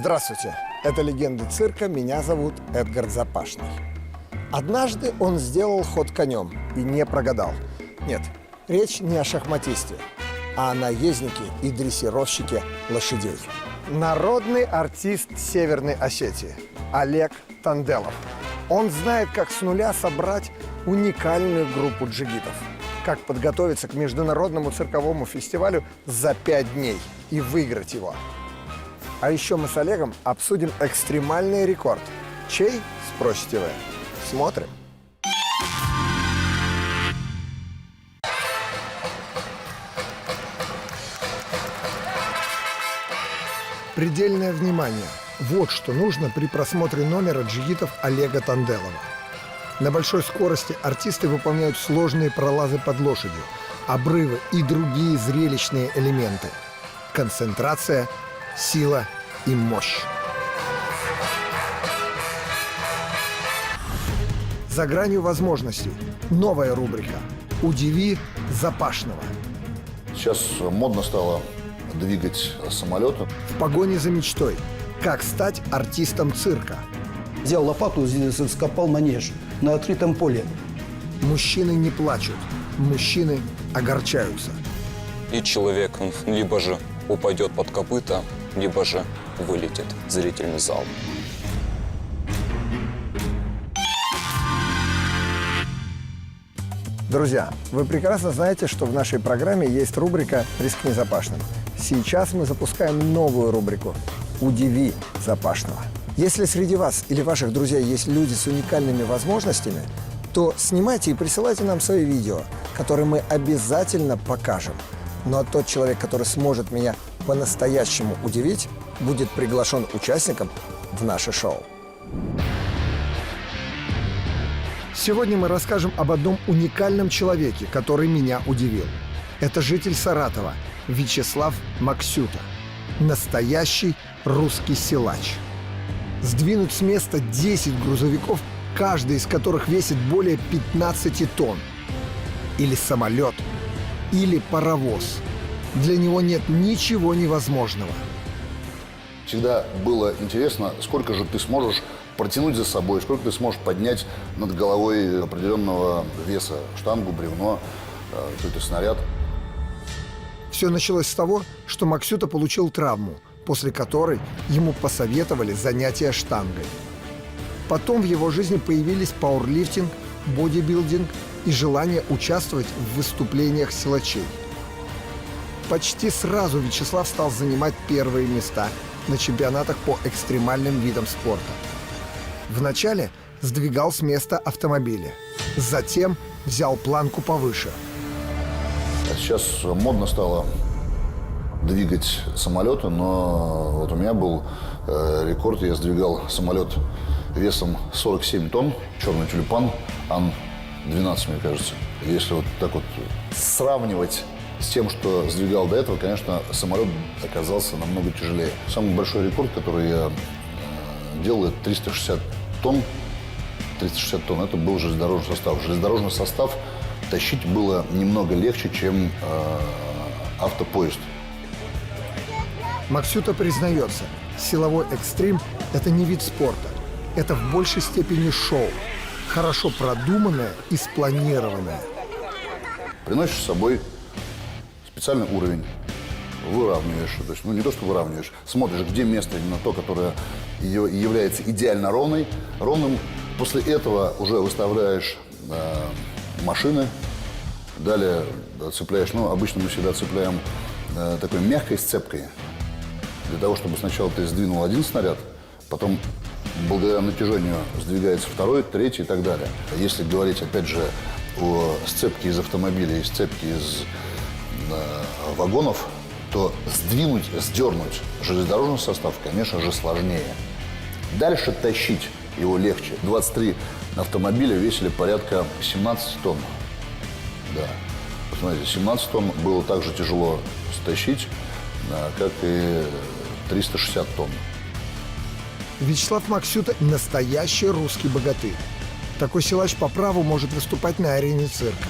Здравствуйте, это «Легенды цирка», меня зовут Эдгард Запашный. Однажды он сделал ход конем и не прогадал. Нет, речь не о шахматисте, а о наезднике и дрессировщике лошадей. Народный артист Северной Осетии Олег Танделов. Он знает, как с нуля собрать уникальную группу джигитов, как подготовиться к международному цирковому фестивалю за 5 дней и выиграть его. А еще мы с Олегом обсудим экстремальный рекорд. Чей, спросите вы? Смотрим. Предельное внимание. Вот что нужно при просмотре номера джигитов Олега Танделова. На большой скорости артисты выполняют сложные пролазы под лошадью, обрывы и другие зрелищные элементы. Концентрация, сила и мощь. За гранью возможностей. Новая рубрика «Удиви Запашного». Сейчас модно стало двигать самолеты. В погоне за мечтой. Как стать артистом цирка. Взял лопату, скопал манеж на открытом поле. Мужчины не плачут, мужчины огорчаются. И человек либо же упадет под копыта, либо же вылетит в зрительный зал. Друзья, вы прекрасно знаете, что в нашей программе есть рубрика «Рискни Запашным». Сейчас мы запускаем новую рубрику «Удиви Запашного». Если среди вас или ваших друзей есть люди с уникальными возможностями, то снимайте и присылайте нам свои видео, которые мы обязательно покажем. Ну а тот человек, который сможет меня по-настоящему удивить, будет приглашен участником в наше шоу. Сегодня мы расскажем об одном уникальном человеке, который меня удивил. Это житель Саратова Вячеслав Максюта. Настоящий русский силач. Сдвинуть с места 10 грузовиков, каждый из которых весит более 15 тонн. Или самолет, или паровоз. Для него нет ничего невозможного. Всегда было интересно, сколько же ты сможешь протянуть за собой, сколько ты сможешь поднять над головой определенного веса. Штангу, бревно, какой-то снаряд. Все началось с того, что Максюта получил травму, после которой ему посоветовали занятия штангой. Потом в его жизни появились пауэрлифтинг, бодибилдинг и желание участвовать в выступлениях силачей. Почти сразу Вячеслав стал занимать первые места на чемпионатах по экстремальным видам спорта. Вначале сдвигал с места автомобили, затем взял планку повыше. Сейчас модно стало двигать самолеты, но вот у меня был рекорд. Я сдвигал самолет весом 47 тонн, черный тюльпан, Ан-12, мне кажется. Если вот так вот сравнивать с тем, что сдвигал до этого, конечно, самолет оказался намного тяжелее. Самый большой рекорд, который я делал, это 360 тонн. 360 тонн – это был железнодорожный состав. Железнодорожный состав тащить было немного легче, чем автопоезд. Максюта признается, силовой экстрим – это не вид спорта. Это в большей степени шоу. Хорошо продуманное и спланированное. Приносишь с собой специальный уровень, выравниваешь, то есть, не то, что выравниваешь, смотришь, где место именно то, которое является идеально ровным. После этого уже выставляешь машины, далее цепляешь, обычно мы всегда цепляем такой мягкой сцепкой, для того, чтобы сначала ты сдвинул один снаряд, потом благодаря натяжению сдвигается второй, третий и так далее. Если говорить, опять же, о сцепке из автомобиля и сцепке из вагонов, то сдернуть железнодорожный состав, конечно же, сложнее. Дальше тащить его легче. 23 автомобиля весили порядка 17 тонн. Да. Посмотрите, 17 тонн было так же тяжело стащить, как и 360 тонн. Вячеслав Максюта – настоящий русский богатырь. Такой силач по праву может выступать на арене цирка.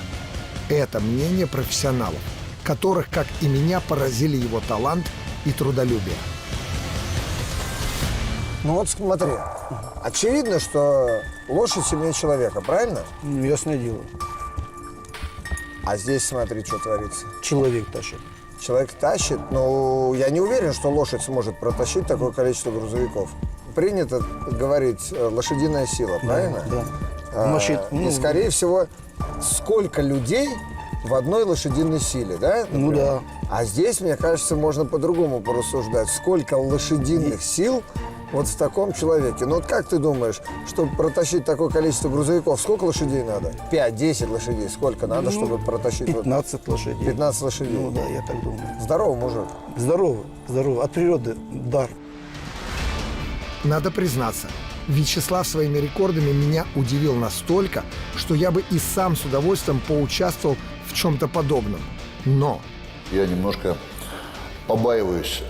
Это мнение профессионалов, которых, как и меня, поразили его талант и трудолюбие. Ну вот смотри, очевидно, что лошадь сильнее человека, правильно? Ну, ясное дело. А здесь смотри, что творится. Человек тащит. Человек тащит, но я не уверен, что лошадь сможет протащить такое количество грузовиков. Принято говорить лошадиная сила, правильно? Да. И, скорее всего, сколько людей в одной лошадиной силе, да? Ну например? да. А здесь, мне кажется, можно по-другому порассуждать. Сколько лошадиных сил вот в таком человеке. Ну вот как ты думаешь, чтобы протащить такое количество грузовиков, сколько лошадей надо? 5-10 лошадей. Сколько надо, чтобы протащить? 15 лошадей. 15 лошадей. Ну да, я так думаю. Здорово, мужик. Здорово, здорово. От природы дар. Надо признаться, Вячеслав своими рекордами меня удивил настолько, что я бы и сам с удовольствием поучаствовал в чем-то подобном. Но Я немножко побаиваюсь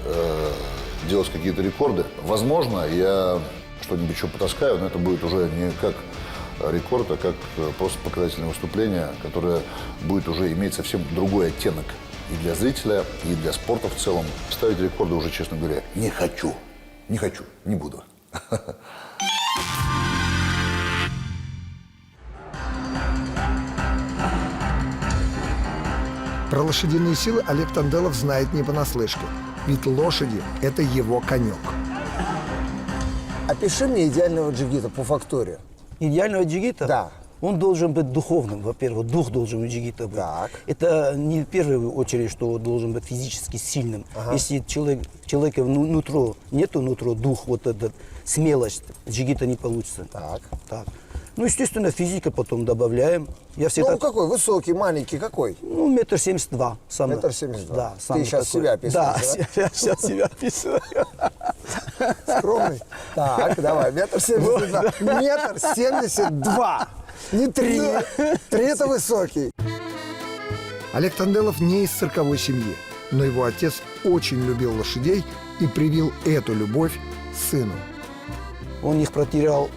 делать какие-то рекорды. Возможно, я что-нибудь еще потаскаю, но это будет уже не как рекорд, а как просто показательное выступление, которое будет уже иметь совсем другой оттенок и для зрителя, и для спорта в целом. Ставить рекорды уже, честно говоря, не хочу. Не хочу, не буду. про лошадиные силы Олег Танделов знает не понаслышке. Ведь лошади – это его конек. Опиши мне идеального джигита по фактуре. Идеального джигита? Да. Он должен быть духовным, во-первых. Дух должен у джигита быть. Так. Это не в первую очередь, что он должен быть физически сильным. Если человека нутро, нету нутро, дух, вот этот, смелость, джигита не получится. Так. Ну, естественно, физика потом добавляем. Я всегда... Ну, какой? Высокий, маленький, какой? Ну, 1,72 м. 1,72 м. Да, Ты сейчас такой. себя описываешь, да? Я сейчас себя описываю. Скромный. Так, давай, 1,72 м. 1,72 м. Не 3. 3 – это высокий. Олег Танделов не из цирковой семьи, но его отец очень любил лошадей и привил эту любовь сыну. Он их протирал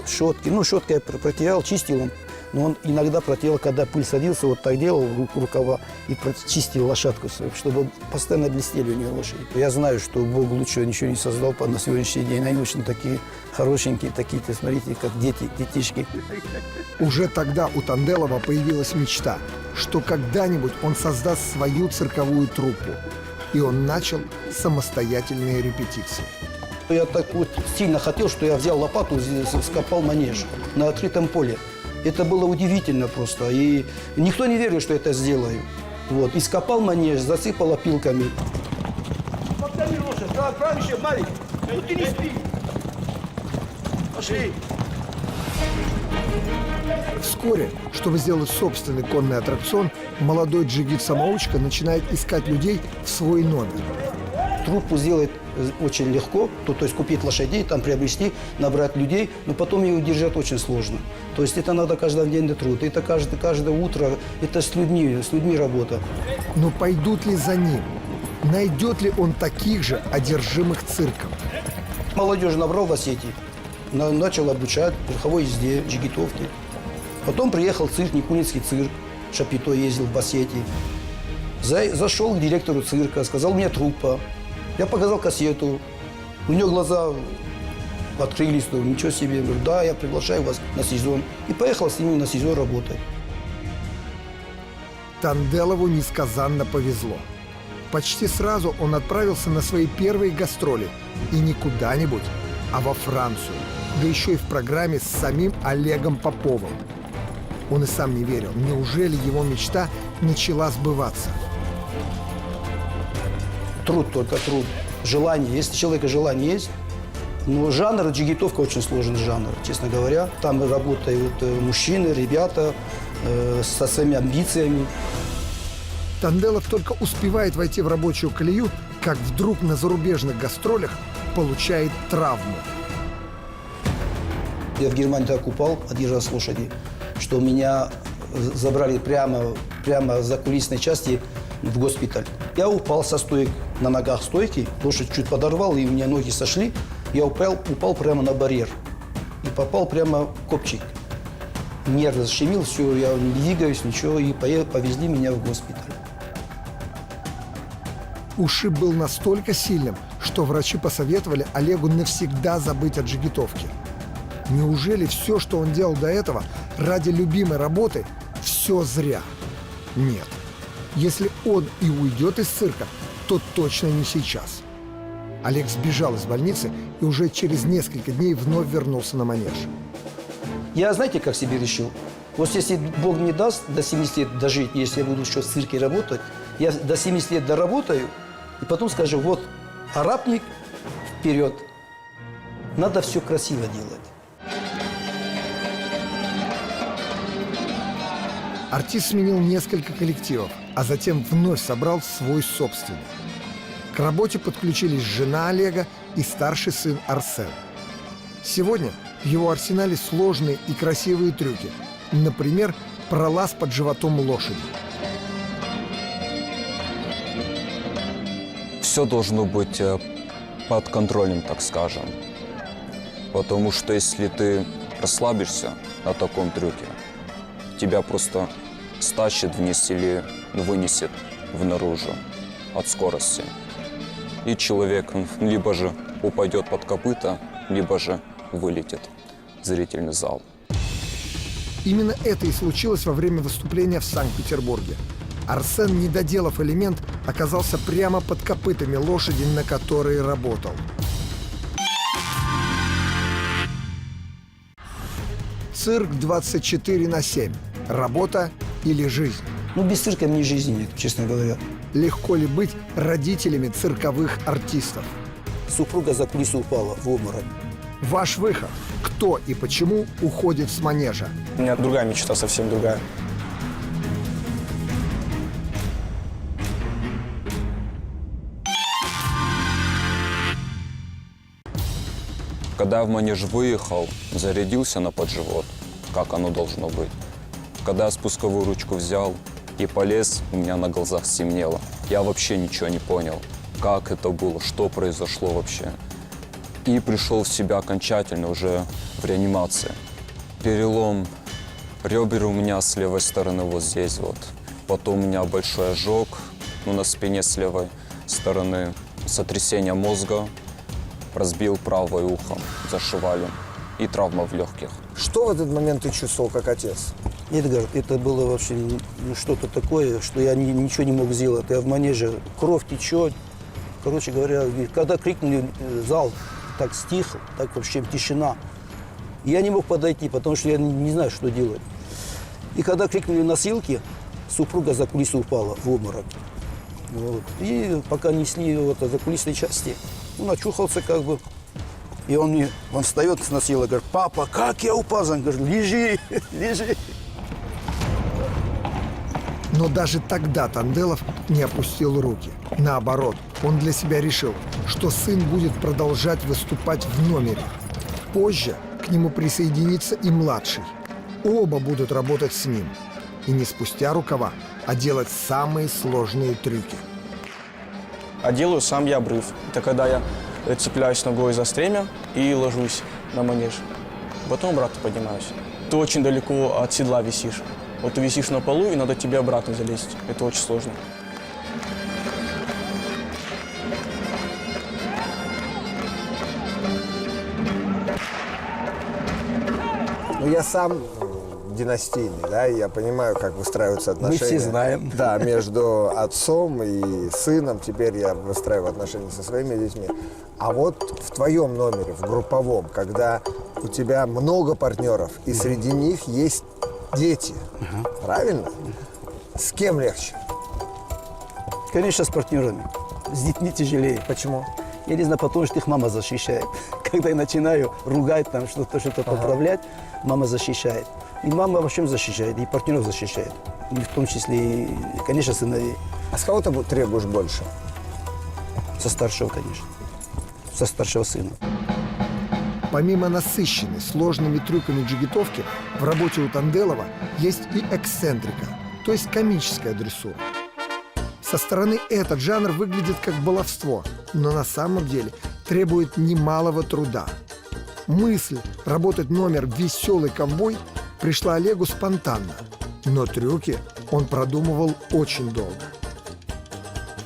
щеткой. Ну, щеткой я протирал, чистил он. Но он иногда протирал, когда пыль садился, вот так делал рукава и чистил лошадку, чтобы постоянно блестели у нее лошади. Я знаю, что Бог лучше ничего не создал на сегодняшний день. Они очень такие хорошенькие, такие-то, смотрите, как дети, детишки. Уже тогда у Танделова появилась мечта, что когда-нибудь он создаст свою цирковую труппу. И он начал самостоятельные репетиции. Я так вот сильно хотел, что я взял лопату, скопал манеж на открытом поле. Это было удивительно просто. И никто не верил, что это сделаю. Вот. И скопал манеж, засыпал опилками. Повтори, лошадь, правильно, маленький. Ну ты не спи. Пошли. Вскоре, чтобы сделать собственный конный аттракцион, молодой джигит-самоучка начинает искать людей в свой номер. Труппу сделать очень легко, то есть купить лошадей, там приобрести, набрать людей, но потом ее удержать очень сложно. То есть это надо каждодневный труд, это каждое утро, это с людьми работа. Но пойдут ли за ним? Найдет ли он таких же одержимых цирком? Молодежь набрал в Осетии, начал обучать верховой езде, джигитовке. Потом приехал цирк, Никунинский цирк, Шапито ездил в Осетии. Зашел к директору цирка, сказал, у меня труппа. Я показал кассету. У него глаза открылись, что ничего себе. Я говорю, да, я приглашаю вас на сезон. И поехал с ними на сезон работать. Танделову несказанно повезло. Почти сразу он отправился на свои первые гастроли. И не куда-нибудь, а во Францию. Да еще и в программе с самим Олегом Поповым. Он и сам не верил, неужели его мечта начала сбываться? Труд, только труд. Желание. Если у человека желание есть, но жанр, джигитовка очень сложный жанр, честно говоря. Там работают мужчины, ребята со своими амбициями. Танделов только успевает войти в рабочую колею, как вдруг на зарубежных гастролях получает травму. Я в Германии так упал один раз с лошади, что меня забрали прямо за кулисной части в госпиталь. Я упал со стоек, на ногах стойки, лошадь чуть подорвал, и у меня ноги сошли. Я упал прямо на барьер и попал прямо в копчик. Нерв защемил, все, я не двигаюсь, ничего, и повезли меня в госпиталь. Ушиб был настолько сильным, что что врачи посоветовали Олегу навсегда забыть о джигитовке. Неужели все, что он делал до этого, ради любимой работы, все зря? Нет. Если он и уйдет из цирка, то точно не сейчас. Олег сбежал из больницы и уже через несколько дней вновь вернулся на манеж. Я, знаете, как себе решил? Вот если Бог мне даст до 70 лет дожить, если я буду еще в цирке работать, я до 70 лет доработаю, и потом скажу, вот, арабник, вперед. Надо все красиво делать. Артист сменил несколько коллективов, а затем вновь собрал свой собственный. К работе подключились жена Олега и старший сын Арсен. Сегодня в его арсенале сложные и красивые трюки. Например, пролаз под животом лошади. Все должно быть под контролем, так скажем. Потому что если ты расслабишься на таком трюке, тебя просто стащит вниз или вынесет наружу от скорости. И человек либо же упадет под копыта, либо же вылетит в зрительный зал. Именно это и случилось во время выступления в Санкт-Петербурге. Арсен, не доделав элемент, оказался прямо под копытами лошади, на которой работал. Цирк 24/7. Работа или жизнь? Ну, без цирка мне жизни нет, честно говоря. Легко ли быть родителями цирковых артистов? Супруга за кулису упала в обморок. Ваш выход. Кто и почему уходит с манежа? У меня другая мечта, совсем другая. Когда я в манеж выехал, зарядился на подживот, как оно должно быть. Когда я спусковую ручку взял и полез, у меня на глазах стемнело. Я вообще ничего не понял, как это было, что произошло вообще. И пришел в себя окончательно уже в реанимации. Перелом ребер у меня с левой стороны вот здесь вот. Потом у меня большой ожог, на спине с левой стороны, сотрясение мозга. Разбил правое ухо, зашивали, и травма в легких. Что в этот момент ты чувствовал как отец? Эдгар, это было вообще что-то такое, что я ничего не мог сделать. Я в манеже, кровь течет. Короче говоря, когда крикнули зал, так стих, так вообще тишина. Я не мог подойти, потому что я не знаю, что делать. И когда крикнули носилки, супруга за кулису упала в обморок. Вот. И пока несли его за кулисной части, он очухался как бы. И он встает с носилок, говорит: папа, как я упал? Он говорит: лежи, лежи. Но даже тогда Танделов не опустил руки. Наоборот, он для себя решил, что сын будет продолжать выступать в номере. Позже к нему присоединится и младший. Оба будут работать с ним. И не спустя рукава, а делать самые сложные трюки. А делаю сам я обрыв. Это когда я цепляюсь ногой за стремя и ложусь на манеж. Потом обратно поднимаюсь. Ты очень далеко от седла висишь. Вот ты висишь на полу, и надо тебе обратно залезть. Это очень сложно. Ну, я сам династийный, да, и я понимаю, как выстраиваются отношения. Мы все знаем. Да, между отцом и сыном. Теперь я выстраиваю отношения со своими детьми. А вот в твоем номере, в групповом, когда у тебя много партнеров, и среди них есть дети, правильно? С кем легче? Конечно, с партнерами. С детьми тяжелее. Почему? Я не знаю, потому что их мама защищает. Когда я начинаю ругать, там что-то поправлять, мама защищает. И мама во всем защищает, и партнеров защищает. И в том числе, и, конечно, сыновей. А с кого ты требуешь больше? Со старшего, конечно. Со старшего сына. Помимо насыщенной сложными трюками джигитовки, в работе у Танделова есть и эксцентрика, то есть комическая дрессура. Со стороны этот жанр выглядит как баловство, но на самом деле требует немалого труда. Мысль работать номер «Веселый ковбой» пришла Олегу спонтанно, но трюки он продумывал очень долго.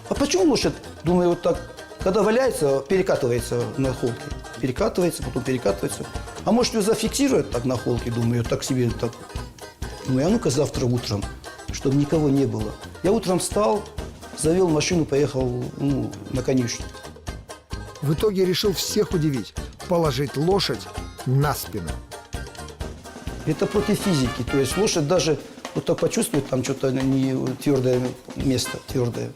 А почему лошадь, думаю, вот так Когда валяется, перекатывается на холке. Перекатывается, потом перекатывается. А может, ее зафиксируют так на холке, думаю, так себе так. Думаю, а ну-ка завтра утром, чтобы никого не было. Я утром встал, завел машину, поехал на конюшню. В итоге решил всех удивить – положить лошадь на спину. Это против физики. То есть лошадь даже вот так почувствует, там что-то не твердое место, твердое.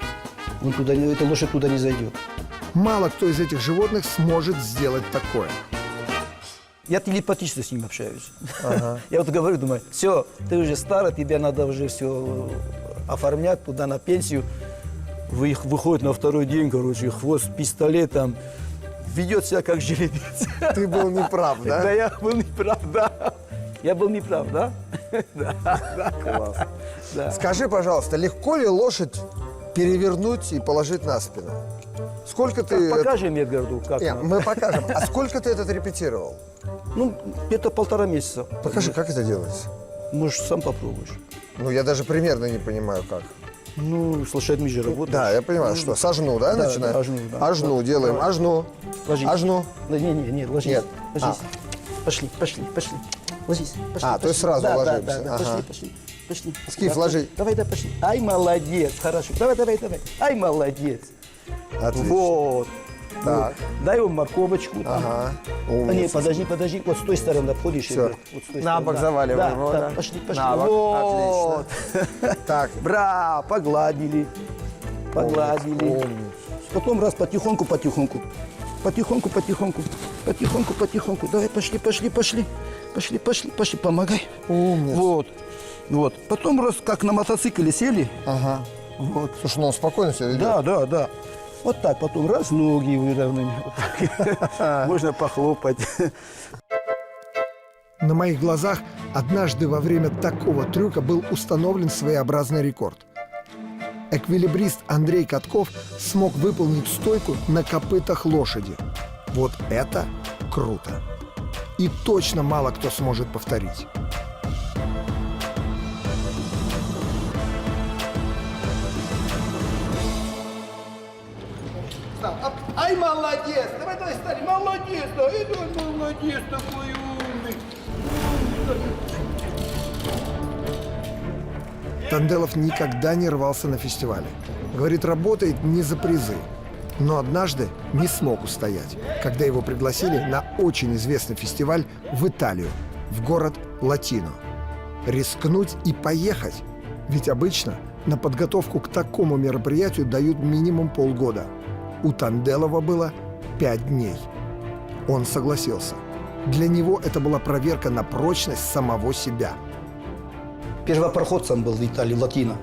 Эта лошадь туда не зайдет. Мало кто из этих животных сможет сделать такое. Я телепатично с ним общаюсь. Я вот говорю, думаю, все, ты уже старый, тебе надо уже все оформлять туда на пенсию. Выходит на второй день, короче, хвост, пистолет там, ведет себя как жеребец. Ты был неправ, Да, да? я был неправ, да. Я был неправ, да? Да, Класс. да. Скажи, пожалуйста, легко ли лошадь перевернуть и положить на спину? Сколько ты... Покажем Эдгарду, как. Не, мы покажем. А сколько ты этот репетировал? Ну, где-то 1,5 месяца. Покажи, как это делается. Может, сам попробуешь. Ну, я даже примерно не понимаю, как. Ну, с лошадьми же работаешь. Да, я понимаю, что сожну, да, Да, начинаем? да, ажну, да. Ажну делаем, Давай. ажну. Ложись. Ажну. Не, ложись. Нет. Ложись. Пошли. Ложись. Пошли, А, то есть сразу да, ложимся. Да. Ага. Пошли. Скиф, Да, ложи. Давай, пошли. Ай, молодец, хорошо. Давай. Ай, молодец. Отлично. Вот. Так. Вот. Дай ему морковочку. там. Ага. А, нет, подожди. Вот с той стороны обходишь. Всё. Игорь. Вот с той На стороны, бок да. заваливаем Да, его, да? Пошли. На бок. Вот. Так. Бра, погладили. Умница. Потом раз потихоньку. Потихоньку. Давай, пошли, помогай. Умница. Вот. Потом раз как на мотоцикле сели. Ага. Вот. Слушай, ну он спокойно себя ведет. Да. Вот так, потом раз ноги выровняли. Вот так. Можно похлопать. На моих глазах однажды во время такого трюка был установлен своеобразный рекорд. Эквилибрист Андрей Катков смог выполнить стойку на копытах лошади. Вот это круто. И точно мало кто сможет повторить. Ай, молодец! Давай, Сталин, молодец! Да, это молодец такой умный. Танделов никогда не рвался на фестивале. Говорит, работает не за призы. Но однажды не смог устоять, когда его пригласили на очень известный фестиваль в Италию, в город Латино. Рискнуть и поехать. Ведь обычно на подготовку к такому мероприятию дают минимум полгода. У Танделова было 5 дней. Он согласился. Для него это была проверка на прочность самого себя. Первопроходцем был в Италии, Латино.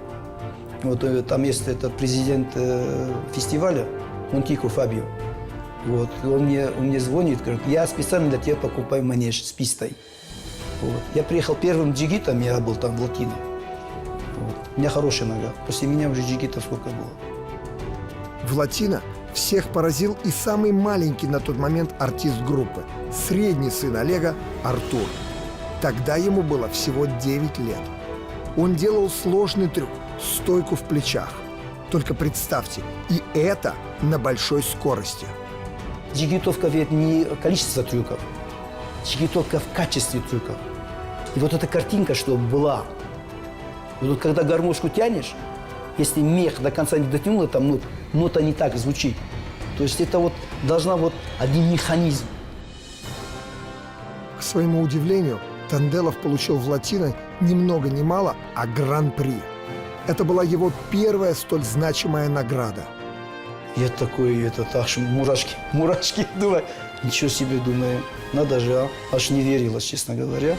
Вот там есть этот президент фестиваля, Монтико Фабио. Вот, он мне звонит, говорит, я специально для тебя покупаю манеж с пистой. Вот. Я приехал первым джигитом, я был там в Латино. Вот. У меня хорошая нога. После меня уже джигитов сколько было. В Латино всех поразил и самый маленький на тот момент артист группы, средний сын Олега Артур. Тогда ему было всего 9 лет. Он делал сложный трюк – стойку в плечах. Только представьте, и это на большой скорости. Джигитовка ведь не количество трюков. Джигитовка в качестве трюков. И вот эта картинка, что была. Вот когда гармошку тянешь, если мех до конца не дотянул, там нота не так звучит. То есть это вот должна вот один механизм. К своему удивлению, Танделов получил в Латино ни много ни мало, а гран-при. Это была его первая столь значимая награда. Я такой, аж мурашки, думаю, ничего себе, думаю, надо же, аж не верилось, честно говоря.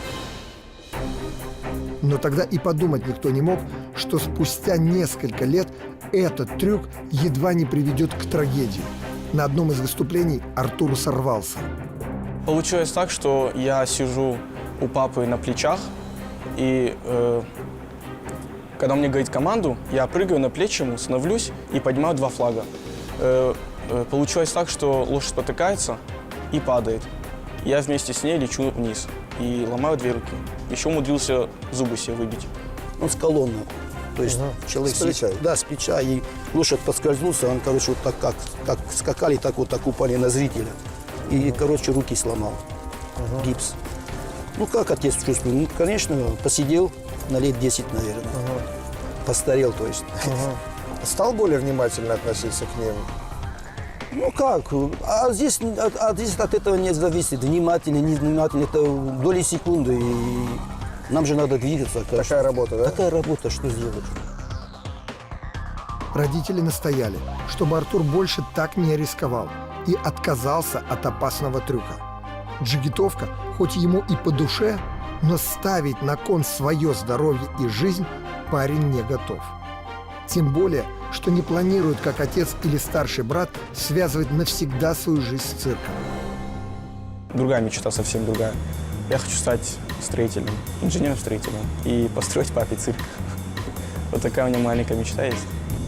Но тогда и подумать никто не мог, что спустя несколько лет этот трюк едва не приведет к трагедии. На одном из выступлений Артур сорвался. Получилось так, что я сижу у папы на плечах, и когда он мне говорит команду, я прыгаю на плечи ему, становлюсь и поднимаю 2 флага. Получилось так, что лошадь спотыкается и падает. Я вместе с ней лечу вниз и ломаю 2 руки. Еще умудрился зубы себе выбить. Он с колонны. То есть человек С плеча. сидит, да, с плеча, и лошадь подскользнулся, он, короче, вот так как скакали, так вот так упали на зрителя. И, короче, руки сломал. Гипс. Ну, как отец чувствует? Ну, конечно, посидел на лет 10, наверное. Постарел, то есть. Стал более внимательно относиться к ним? Ну как? А здесь от этого не зависит. Внимательно, невнимательно. Это доли секунды. И нам же надо двигаться. Конечно. Такая работа, да? Такая работа, что сделаешь? Родители настояли, чтобы Артур больше так не рисковал и отказался от опасного трюка. Джигитовка, хоть ему и по душе, но ставить на кон свое здоровье и жизнь парень не готов. Тем более, что не планирует, как отец или старший брат, связывать навсегда свою жизнь с цирком. Другая мечта, совсем другая. Я хочу стать строителем, инженером-строителем и построить папе цирк. Вот такая у меня маленькая мечта есть.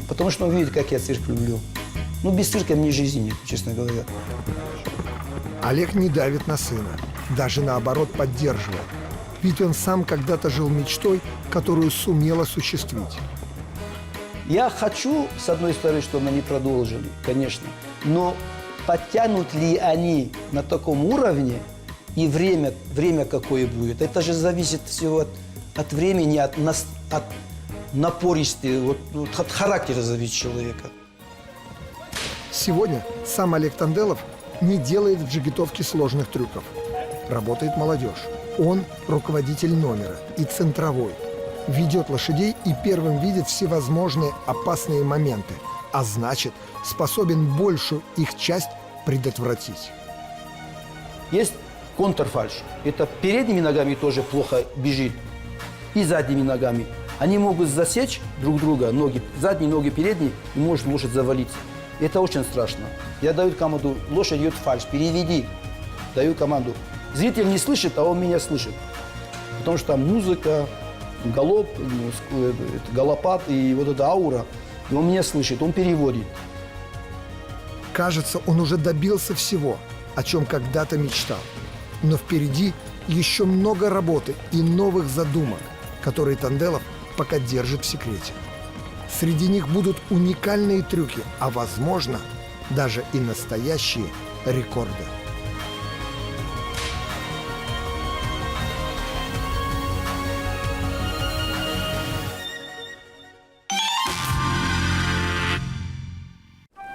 Потому что он видит, как я цирк люблю. Ну, без цирка мне жизни нет, честно говоря. Олег не давит на сына, даже наоборот поддерживает. Ведь он сам когда-то жил мечтой, которую сумел осуществить. Я хочу, с одной стороны, чтобы они продолжили, конечно. Но подтянут ли они на таком уровне и время какое будет? Это же зависит всего от времени, от напористости, от характера зависит человека. Сегодня сам Олег Танделов не делает в джигитовке сложных трюков. Работает молодежь. Он руководитель номера и центровой. Ведет лошадей и первым видит всевозможные опасные моменты, а значит, способен большую их часть предотвратить. Есть контрфальш. Это передними ногами тоже плохо бежит. И задними ногами. Они могут засечь друг друга, ноги, задние ноги, передние, и может лошадь завалиться. Это очень страшно. Я даю команду, лошадь идет фальш, переведи. Даю команду. Зритель не слышит, а он меня слышит. Потому что там музыка, галоп, галопат и вот эта аура. И он меня слышит, он переводит. Кажется, он уже добился всего, о чем когда-то мечтал. Но впереди еще много работы и новых задумок, которые Танделов пока держит в секрете. Среди них будут уникальные трюки, а, возможно, даже и настоящие рекорды.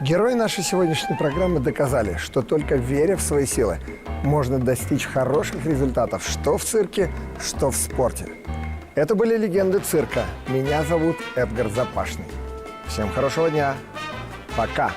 Герои нашей сегодняшней программы доказали, что только веря в свои силы можно достичь хороших результатов что в цирке, что в спорте. Это были легенды цирка. Меня зовут Эдгар Запашный. Всем хорошего дня. Пока.